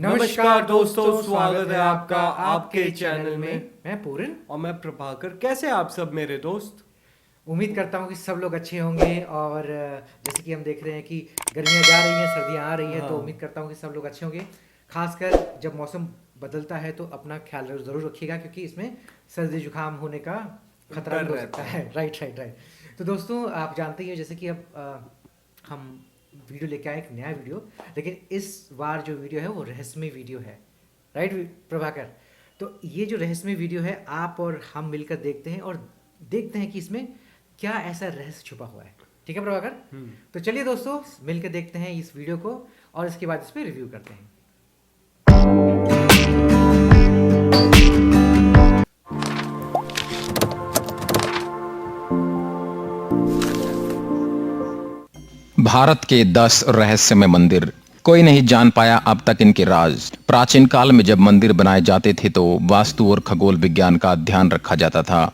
नमस्कार दोस्तों, स्वागत है आपका आपके चैनल में। मैं पूरन। और मैं प्रभाकर। कैसे आप सब मेरे दोस्त? उम्मीद करता हूँ कि सब लोग अच्छे होंगे और जैसे कि हम देख रहे हैं कि गर्मियाँ जा रही हैं, सर्दियाँ आ रही हैं, तो हाँ। उम्मीद करता हूँ कि सब लोग अच्छे होंगे। खासकर जब मौसम बदलता है तो अपना ख्याल ज़रूर रखिएगा, क्योंकि इसमें सर्दी जुकाम होने का खतरा डर भी हो रहता सकता है। Right right right. तो दोस्तों, आप जानते ही हैं जैसे कि अब हम वीडियो लेके आए, एक नया वीडियो। लेकिन इस बार जो वीडियो है वो रहस्यमय वीडियो है। राइट प्रभाकर? तो ये जो रहस्यमय वीडियो है, आप और हम मिलकर देखते हैं और देखते हैं कि इसमें क्या ऐसा रहस्य छुपा हुआ है। ठीक है प्रभाकर? तो चलिए दोस्तों, मिलकर देखते हैं इस वीडियो को और इसके बाद इस पर रिव्यू करते हैं। भारत के 10 रहस्यमय मंदिर। कोई नहीं जान पाया अब तक इनके राज। प्राचीन काल में जब मंदिर बनाए जाते थे तो वास्तु और खगोल विज्ञान का ध्यान रखा जाता था।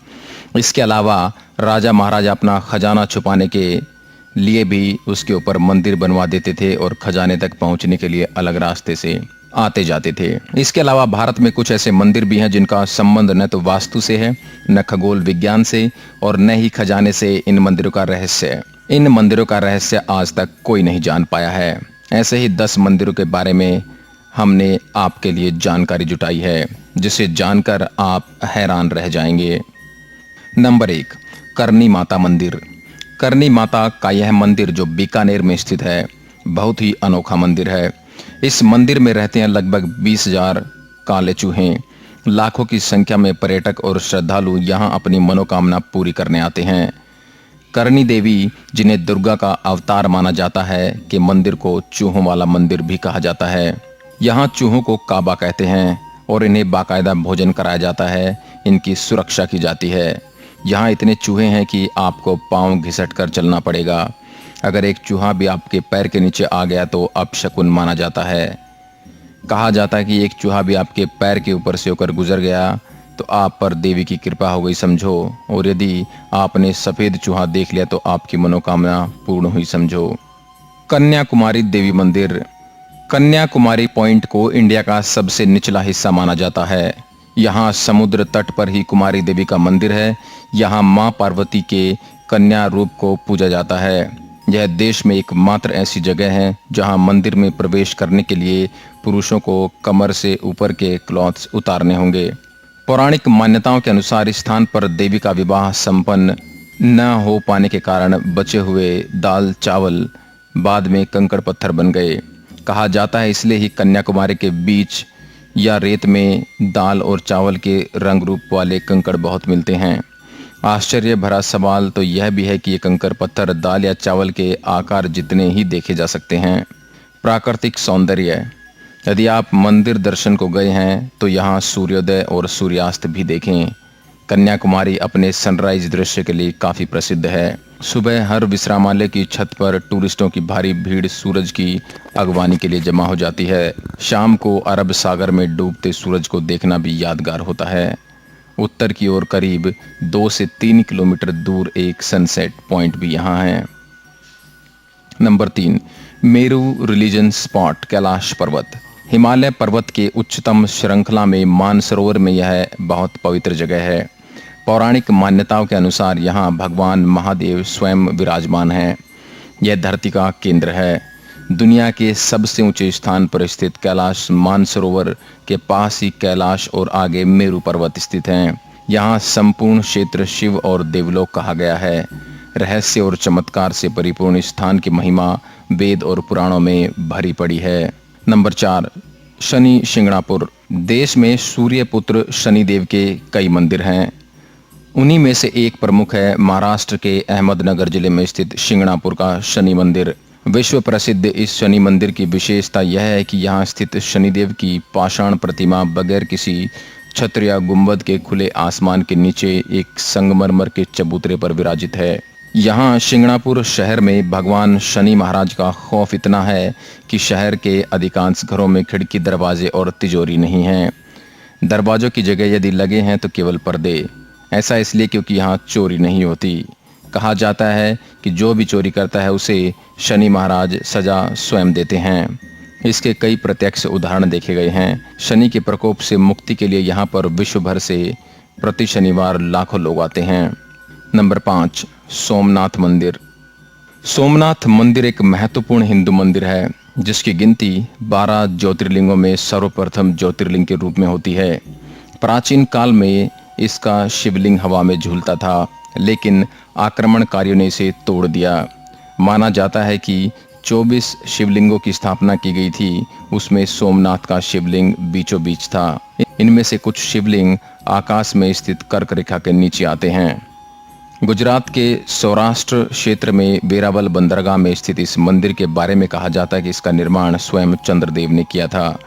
इसके अलावा राजा महाराजा अपना खजाना छुपाने के लिए भी उसके ऊपर मंदिर बनवा देते थे और खजाने तक पहुंचने के लिए अलग रास्ते से आते जाते थे। इसके अलावा भारत में कुछ ऐसे मंदिर भी हैं जिनका संबंध न तो वास्तु से है, न खगोल विज्ञान से और न ही खजाने से। इन मंदिरों का रहस्य है। इन मंदिरों का रहस्य आज तक कोई नहीं जान पाया है। ऐसे ही 10 मंदिरों के बारे में हमने आपके लिए जानकारी जुटाई है, जिसे जानकर आप हैरान रह जाएंगे। नंबर 1, करनी माता मंदिर। करनी माता का यह मंदिर जो बीकानेर में स्थित है, बहुत ही अनोखा मंदिर है। इस मंदिर में रहते हैं लगभग 20,000 काले चूहे। लाखों की संख्या में पर्यटक और श्रद्धालु यहाँ अपनी मनोकामना पूरी करने आते हैं। करनी देवी, जिन्हें दुर्गा का अवतार माना जाता है, के मंदिर को चूहों वाला मंदिर भी कहा जाता है। यहाँ चूहों को काबा कहते हैं और इन्हें बाकायदा भोजन कराया जाता है। इनकी सुरक्षा की जाती है। यहाँ इतने चूहे हैं कि आपको पांव घिसट कर चलना पड़ेगा। अगर एक चूहा भी आपके पैर के नीचे आ गया तो अपशकुन माना जाता है। कहा जाता है कि एक चूहा भी आपके पैर के ऊपर से होकर गुजर गया तो आप पर देवी की कृपा हो गई समझो, और यदि आपने सफेद चूहा देख लिया तो आपकी मनोकामना पूर्ण हुई समझो। कन्याकुमारी देवी मंदिर। कन्याकुमारी पॉइंट को इंडिया का सबसे निचला हिस्सा माना जाता है। यहाँ समुद्र तट पर ही कुमारी देवी का मंदिर है। यहाँ माँ पार्वती के कन्या रूप को पूजा जाता है। यह देश में एकमात्र ऐसी जगह है जहाँ मंदिर में प्रवेश करने के लिए पुरुषों को कमर से ऊपर के क्लॉथ्स उतारने होंगे। पौराणिक मान्यताओं के अनुसार इस स्थान पर देवी का विवाह संपन्न न हो पाने के कारण बचे हुए दाल चावल बाद में कंकड़ पत्थर बन गए। कहा जाता है इसलिए ही कन्याकुमारी के बीच या रेत में दाल और चावल के रंग रूप वाले कंकड़ बहुत मिलते हैं। आश्चर्य भरा सवाल तो यह भी है कि ये कंकड़ पत्थर दाल या चावल के आकार जितने ही देखे जा सकते हैं। प्राकृतिक सौंदर्य। यदि आप मंदिर दर्शन को गए हैं तो यहाँ सूर्योदय और सूर्यास्त भी देखें। कन्याकुमारी अपने सनराइज दृश्य के लिए काफ़ी प्रसिद्ध है। सुबह हर विश्रामालय की छत पर टूरिस्टों की भारी भीड़ सूरज की अगवानी के लिए जमा हो जाती है। शाम को अरब सागर में डूबते सूरज को देखना भी यादगार होता है। उत्तर की ओर करीब 2 से 3 किलोमीटर दूर एक सनसेट पॉइंट भी यहाँ है। Number 3, Meru religion spot Kailash पर्वत। हिमालय पर्वत के उच्चतम श्रृंखला में मानसरोवर में यह बहुत पवित्र जगह है। पौराणिक मान्यताओं के अनुसार यहाँ भगवान महादेव स्वयं विराजमान हैं। यह धरती का केंद्र है। दुनिया के सबसे ऊंचे स्थान पर स्थित कैलाश मानसरोवर के पास ही कैलाश और आगे मेरू पर्वत स्थित हैं। यहाँ संपूर्ण क्षेत्र शिव और देवलोक कहा गया है। रहस्य और चमत्कार से परिपूर्ण स्थान की महिमा वेद और पुराणों में भरी पड़ी है। नंबर 4, शनि शिंगणापुर। देश में सूर्य पुत्र शनिदेव के कई मंदिर हैं। उन्हीं में से एक प्रमुख है महाराष्ट्र के अहमदनगर जिले में स्थित शिंगणापुर का शनि मंदिर। विश्व प्रसिद्ध इस शनि मंदिर की विशेषता यह है कि यहाँ स्थित शनिदेव की पाषाण प्रतिमा बगैर किसी छत्र या गुंबद के खुले आसमान के नीचे एक संगमरमर के चबूतरे पर विराजित है। यहाँ शिंगणापुर शहर में भगवान शनि महाराज का खौफ इतना है कि शहर के अधिकांश घरों में खिड़की, दरवाजे और तिजोरी नहीं हैं। दरवाजों की जगह यदि लगे हैं तो केवल पर्दे। ऐसा इसलिए क्योंकि यहाँ चोरी नहीं होती। कहा जाता है कि जो भी चोरी करता है उसे शनि महाराज सजा स्वयं देते हैं। इसके कई प्रत्यक्ष उदाहरण देखे गए हैं। शनि के प्रकोप से मुक्ति के लिए यहाँ पर विश्व भर से प्रति शनिवार लाखों लोग आते हैं। नंबर 5, सोमनाथ मंदिर। सोमनाथ मंदिर एक महत्वपूर्ण हिंदू मंदिर है जिसकी गिनती 12 ज्योतिर्लिंगों में सर्वप्रथम ज्योतिर्लिंग के रूप में होती है। प्राचीन काल में इसका शिवलिंग हवा में झूलता था, लेकिन आक्रमणकारियों ने इसे तोड़ दिया। माना जाता है कि 24 शिवलिंगों की स्थापना की गई थी, उसमें सोमनाथ का शिवलिंग बीचों बीच था। इनमें से कुछ शिवलिंग आकाश में स्थित कर्क रेखा के नीचे आते हैं। गुजरात के सौराष्ट्र क्षेत्र में वेरावल बंदरगाह में स्थित इस मंदिर के बारे में कहा जाता है कि इसका निर्माण स्वयं चंद्रदेव ने किया था।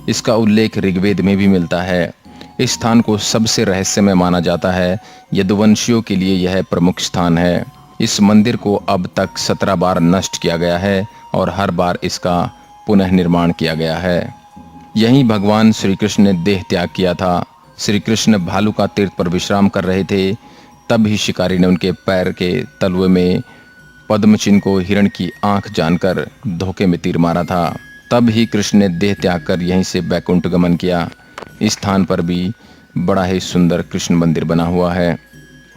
इसका उल्लेख ऋग्वेद में भी मिलता है। इस स्थान को सबसे रहस्यमय माना जाता है। यदुवंशियों के लिए यह प्रमुख स्थान है। इस मंदिर को अब तक 17 बार नष्ट किया गया है और हर बार इसका पुनः निर्माण किया गया है। यहीं भगवान श्री कृष्ण ने देह त्याग किया था। श्री कृष्ण भालू का तीर्थ पर विश्राम कर रहे थे, तब ही शिकारी ने उनके पैर के तलवे में पद्म चिन्ह को हिरण की आंख जानकर धोखे में तीर मारा था। तब ही कृष्ण ने देह त्याग कर यहीं से बैकुंठ गमन किया। इस स्थान पर भी बड़ा ही सुंदर कृष्ण मंदिर बना हुआ है।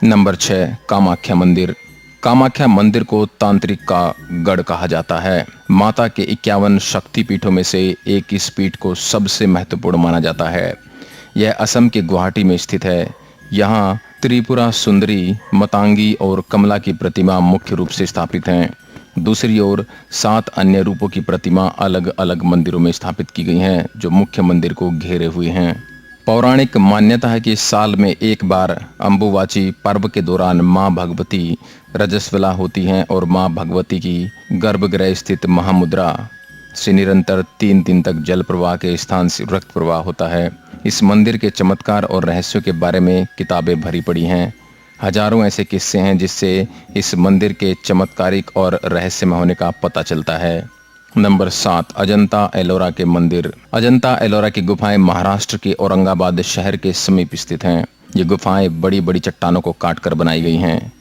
नंबर 6, कामाख्या मंदिर। कामाख्या मंदिर को तांत्रिक का गढ़ कहा जाता है। माता के 51 शक्तिपीठों में से एक इस पीठ को सबसे महत्वपूर्ण माना जाता है। यह असम के गुवाहाटी में स्थित है। यहाँ त्रिपुरा सुंदरी, मतंगी और कमला की प्रतिमा मुख्य रूप से स्थापित हैं। दूसरी ओर 7 अन्य रूपों की प्रतिमा अलग अलग मंदिरों में स्थापित की गई हैं, जो मुख्य मंदिर को घेरे हुए हैं। पौराणिक मान्यता है कि साल में एक बार अम्बुवाची पर्व के दौरान मां भगवती रजस्वला होती हैं और मां भगवती की गर्भगृह स्थित महामुद्रा से निरंतर 3 दिन तक जल प्रवाह के स्थान से रक्त प्रवाह होता है। इस मंदिर के चमत्कार और रहस्यों के बारे में किताबें भरी पड़ी हैं। हजारों ऐसे किस्से हैं जिससे इस मंदिर के चमत्कारिक और रहस्यमय होने का पता चलता है। नंबर 7, अजंता एलोरा के मंदिर। अजंता एलोरा की गुफाएं महाराष्ट्र के औरंगाबाद शहर के समीप स्थित हैं। ये गुफाएं बड़ी बड़ी चट्टानों को काटकर बनाई गई हैं।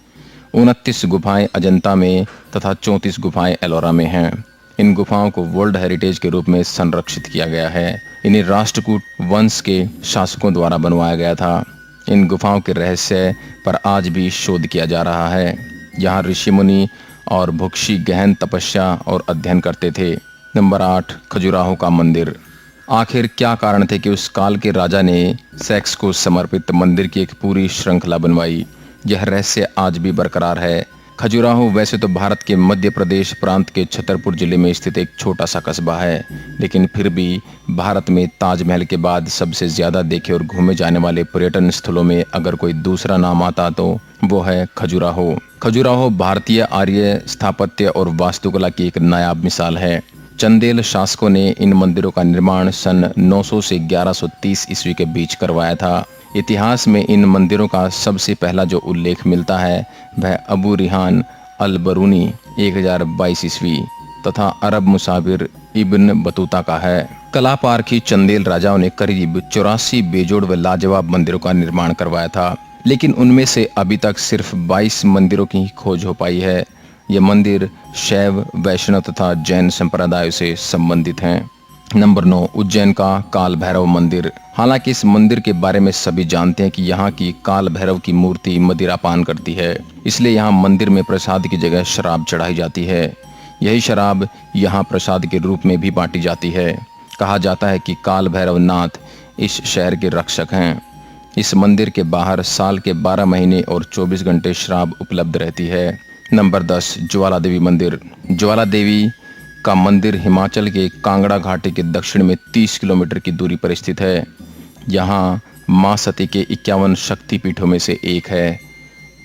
29 गुफाएं अजंता में तथा 34 गुफाएं एलोरा में हैं। इन गुफाओं को वर्ल्ड हेरिटेज के रूप में संरक्षित किया गया है। इन्हें राष्ट्रकूट वंश के शासकों द्वारा बनवाया गया था। इन गुफाओं के रहस्य पर आज भी शोध किया जा रहा है। यहाँ ऋषि मुनि और भुक्षी गहन तपस्या और अध्ययन करते थे। नंबर 8, खजुराहो का मंदिर। आखिर क्या कारण थे कि उस काल के राजा ने सेक्स को समर्पित मंदिर की एक पूरी श्रृंखला बनवाई? यह रहस्य आज भी बरकरार है। खजुराहो वैसे तो भारत के मध्य प्रदेश प्रांत के छतरपुर जिले में स्थित एक छोटा सा कस्बा है, लेकिन फिर भी भारत में ताजमहल के बाद सबसे ज़्यादा देखे और घूमे जाने वाले पर्यटन स्थलों में अगर कोई दूसरा नाम आता तो वो है खजुराहो। खजुराहो भारतीय आर्य स्थापत्य और वास्तुकला की एक नायाब मिसाल है। चंदेल शासकों ने इन मंदिरों का निर्माण सन 900 से 1130 ईस्वी के बीच करवाया था। इतिहास में इन मंदिरों का सबसे पहला जो उल्लेख मिलता है वह अबू रिहान अल बरूनी 1022 ईस्वी तथा अरब मुसाफिर इब्न बतूता का है। कला पारखी चंदेल राजाओं ने करीब 84 बेजोड़ व लाजवाब मंदिरों का निर्माण करवाया था, लेकिन उनमें से अभी तक सिर्फ 22 मंदिरों की ही खोज हो पाई है। ये मंदिर शैव, वैष्णव तथा जैन संप्रदायों से संबंधित हैं। नंबर 9, उज्जैन का काल भैरव मंदिर। हालांकि इस मंदिर के बारे में सभी जानते हैं कि यहाँ की काल भैरव की मूर्ति मदिरापान करती है, इसलिए यहाँ मंदिर में प्रसाद की जगह शराब चढ़ाई जाती है। यही शराब यहाँ प्रसाद के रूप में भी बांटी जाती है। कहा जाता है कि काल भैरव नाथ इस शहर के रक्षक हैं। इस मंदिर के बाहर साल के 12 महीने और 24 घंटे शराब उपलब्ध रहती है। नंबर 10, ज्वाला देवी मंदिर। ज्वाला देवी का मंदिर हिमाचल के कांगड़ा घाटी के दक्षिण में 30 किलोमीटर की दूरी पर स्थित है। यहाँ माँ सती के 51 शक्तिपीठों में से एक है।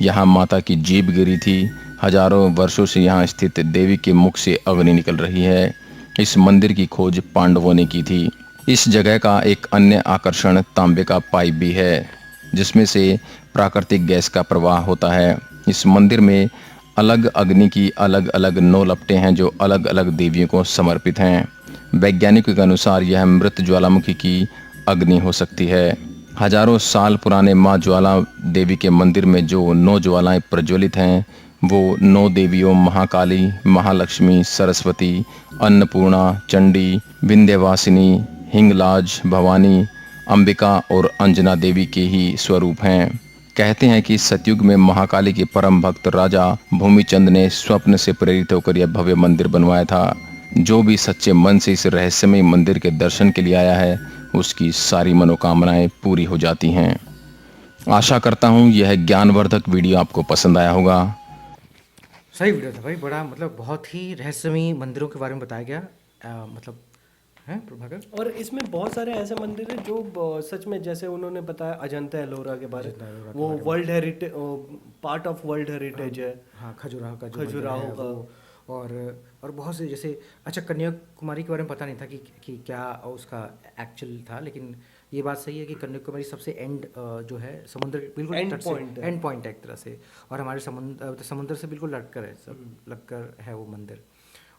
यहाँ माता की जीभ गिरी थी। हजारों वर्षों से यहाँ स्थित देवी के मुख से अग्नि निकल रही है। इस मंदिर की खोज पांडवों ने की थी। इस जगह का एक अन्य आकर्षण तांबे का पाइप भी है, जिसमें से प्राकृतिक गैस का प्रवाह होता है। इस मंदिर में अलग अग्नि की अलग अलग 9 लपटें हैं जो अलग अलग देवियों को समर्पित हैं। वैज्ञानिकों के अनुसार यह मृत ज्वालामुखी की अग्नि हो सकती है। हजारों साल पुराने माँ ज्वाला देवी के मंदिर में जो 9 ज्वालाएं प्रज्वलित हैं वो 9 देवियों महाकाली, महालक्ष्मी, सरस्वती, अन्नपूर्णा, चंडी, विंध्यवासिनी, हिंगलाज, भवानी, अंबिका और अंजना देवी के ही स्वरूप हैं। कहते हैं कि सतयुग में महाकाली के परम भक्त राजा भूमिचंद ने स्वप्न से प्रेरित होकर यह भव्य मंदिर बनवाया था। जो भी सच्चे मन से इस रहस्यमय मंदिर के दर्शन के लिए आया है, उसकी सारी मनोकामनाएं पूरी हो जाती हैं। आशा करता हूं यह ज्ञानवर्धक वीडियो आपको पसंद आया होगा। सही वीडियो था भाई, बड़ा मतलब बहुत ही रहस्यमयी मंदिरों के बारे में बताया गया। मतलब है प्रभाकर। और इसमें बहुत सारे ऐसे मंदिर हैं जो सच में, जैसे उन्होंने बताया अजंता एलोरा के बारे में, वो world heritage, part of world heritage है। हाँ, खजुराहो का जो खजुराहो मंदिर है का। वो, और बहुत से जैसे, अच्छा कन्याकुमारी के बारे में पता नहीं था कि क्या उसका एक्चुअल था, लेकिन ये बात सही है कि कन्याकुमारी सबसे एंड जो है समुद्र के बिल्कुल End तट से point है। एंड पॉइंट है एक तरह से, और हमारे समुद्र से बिल्कुल लगकर है, सब लगकर है वो मंदिर।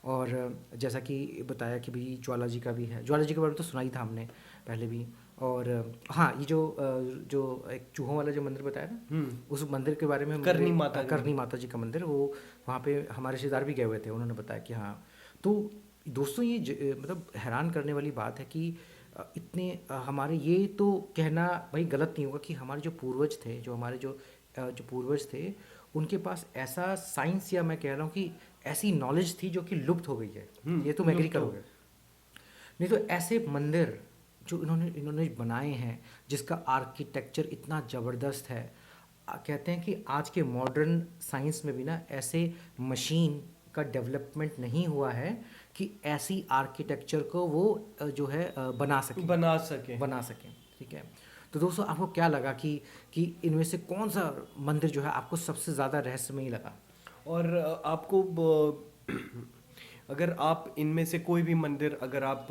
और जैसा कि बताया कि भाई ज्वाला जी का भी है, ज्वाला जी के बारे में तो सुना ही था हमने पहले भी। और हाँ, ये जो एक चूहों वाला जो मंदिर बताया ना, उस मंदिर के बारे में करनी माता करनी माता जी का मंदिर, वो वहाँ पे हमारे रिश्तेदार भी गए हुए थे, उन्होंने बताया कि हाँ। तो दोस्तों ये मतलब हैरान करने वाली बात है कि इतने हमारे, ये तो कहना भाई गलत नहीं होगा कि हमारे जो पूर्वज थे, जो हमारे जो पूर्वज थे, उनके पास ऐसा साइंस, या मैं कह रहा हूँ कि ऐसी नॉलेज थी जो कि लुप्त हो गई है। ये तो मैं एग्री करूँगा। नहीं तो ऐसे मंदिर जो इन्होंने बनाए हैं, जिसका आर्किटेक्चर इतना ज़बरदस्त है, कहते हैं कि आज के मॉडर्न साइंस में भी ना ऐसे मशीन का डेवलपमेंट नहीं हुआ है कि ऐसी आर्किटेक्चर को वो जो है बना सकें। ठीक है। तो दोस्तों, आपको क्या लगा कि इनमें से कौन सा मंदिर जो है आपको सबसे ज़्यादा रहस्यमयी लगा? और आपको अगर आप इनमें से कोई भी मंदिर अगर आप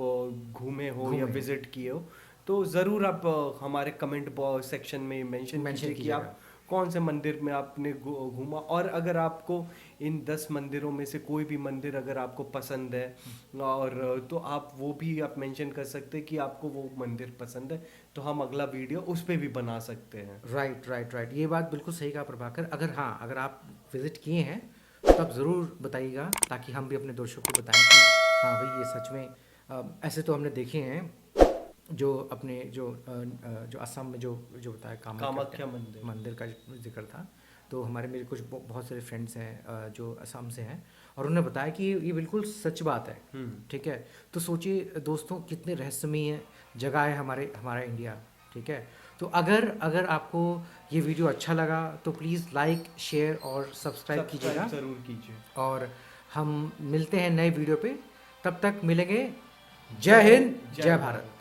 घूमे हो या विजिट किए हो, तो ज़रूर आप हमारे कमेंट सेक्शन में मेंशन कीजिए कि आप कौन से मंदिर में आपने घूमा। और अगर आपको इन 10 मंदिरों में से कोई भी मंदिर अगर आपको पसंद है, और तो आप वो भी आप मेंशन कर सकते हैं कि आपको वो मंदिर पसंद है, तो हम अगला वीडियो उस पर भी बना सकते हैं। राइट, ये बात बिल्कुल सही कहा प्रभाकर। अगर आप विजिट किए हैं तब ज़रूर बताइएगा, ताकि हम भी अपने दर्शकों को बताएं कि हाँ भाई, ये सच में ऐसे तो हमने देखे हैं, जो अपने जो असम में जो बताया कामाख्या मंदिर का जिक्र था। तो मेरे कुछ बहुत सारे फ्रेंड्स हैं जो असम से हैं, और उन्होंने बताया कि ये बिल्कुल सच बात है। ठीक है। तो सोचिए दोस्तों, कितने रहस्यमयी जगह है हमारा इंडिया। ठीक है। तो अगर आपको ये वीडियो अच्छा लगा तो प्लीज़ लाइक, शेयर और सब्सक्राइब कीजिएगा, ज़रूर कीजिए। और हम मिलते हैं नए वीडियो पे। तब तक मिलेंगे। जय हिंद, जय भारत।